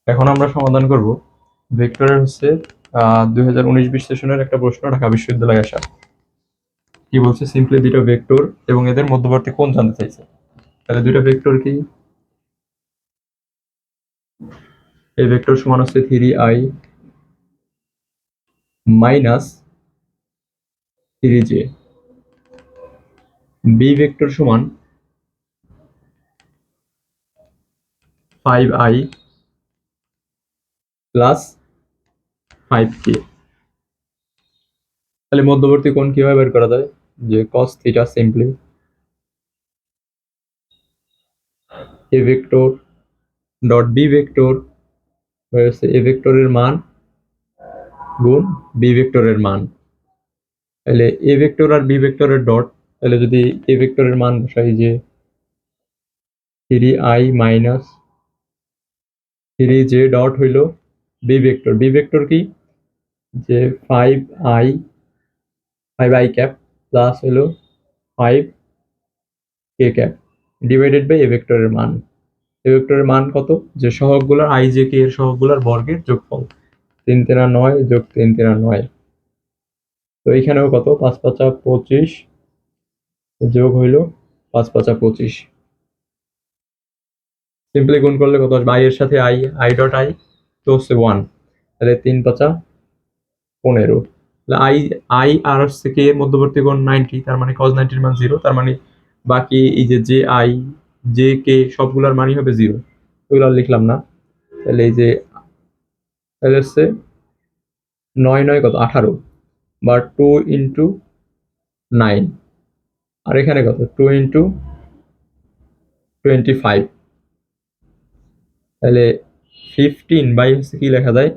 এখন আমরা সমাধান করব ভেক্টরের হচ্ছে 2019-20 সেশনের একটা প্রশ্ন, ঢাকা বিশ্ববিদ্যালয়ে আসা। কি বলছে, সিম্পলি দুটো ভেক্টর এবং এদের মধ্যবর্তী কোণ জানতে চাইছে। তাহলে দুটো ভেক্টর কি, এই ভেক্টর সমান হচ্ছে 3i minus 3j, B vector সমান 5i প্লাস 5k। তাহলে মধ্যবর্তী কোণ কিভাবে বের করা যায়, যে cos theta simply a vector dot b vector হচ্ছে এ ভেক্টরের মান গুণ বি ভেক্টরের মান। তাহলে এ ভেক্টর আর বি ভেক্টরের ডট, তাহলে যদি এ ভেক্টরের মান বসাই যে 3i মাইনাস 3j ডট হইল বি ভেক্টর, বি ভেক্টর কি, যে 5i ক্যাপ প্লাস হলো 5k ক্যাপ ডিভাইডেড বাই এ ভেক্টরের মান। এ ভেক্টরের মান কত, যে সহগগুলোর i j k এর সহগগুলোর বর্গের যোগফল, 3 3 9 যোগ 3 3 9। তো এইখানেও কত, 5 5 25 যোগ হইল 5 5 25। সিম্পলি গুণ করলে কত আসবে, i এর সাথে i ডট i তো হচ্ছে 1, তাহলে 3 5 15। i i আর হচ্ছে k এর মধ্যবর্তী কোণ 90, তার মানে cos 90 এর মান 0, তার মানে বাকি এই যে j i j k সবগুলোর মানই হবে 0, ওগুলো আর লিখলাম না। তাহলে এই যে তাহলে হচ্ছে 9 9 কত 18, বা 2 ইন্টু 9, আর এখানে কত 2 ইন্টু 25। তাহলে 15 বাই হচ্ছে কি লেখা যায়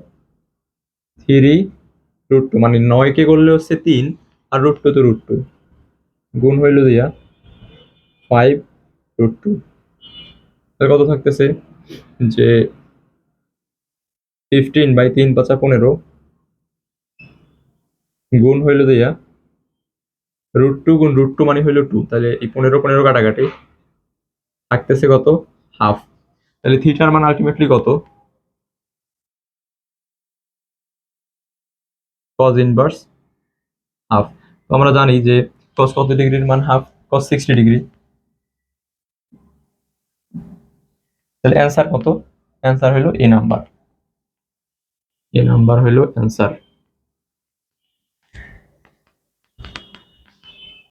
3√2, মানে 9 কে করলে হচ্ছে 3 আর √2 তো √2, গুণ হইল দিয়া 5√2। তাহলে কত থাকতেছে, যে 15 বাই 3 5 15 গুণ হইল দিয়া √2 গুণ √2 মানে হইল 2, তাহলে এই 15 15 কাটাকাটি থাকতেছে কত, হাফ। তাহলে থিটার মান আলটিমেটলি কত, cos ইনভার্স হাফ। তো আমরা জানি যে cos কত ডিগ্রির মান হাফ, cos 60 ডিগ্রি। তাহলে অ্যান্সার কত, অ্যান্সার হলো এ নাম্বার, এ নাম্বার হলো অ্যান্সার।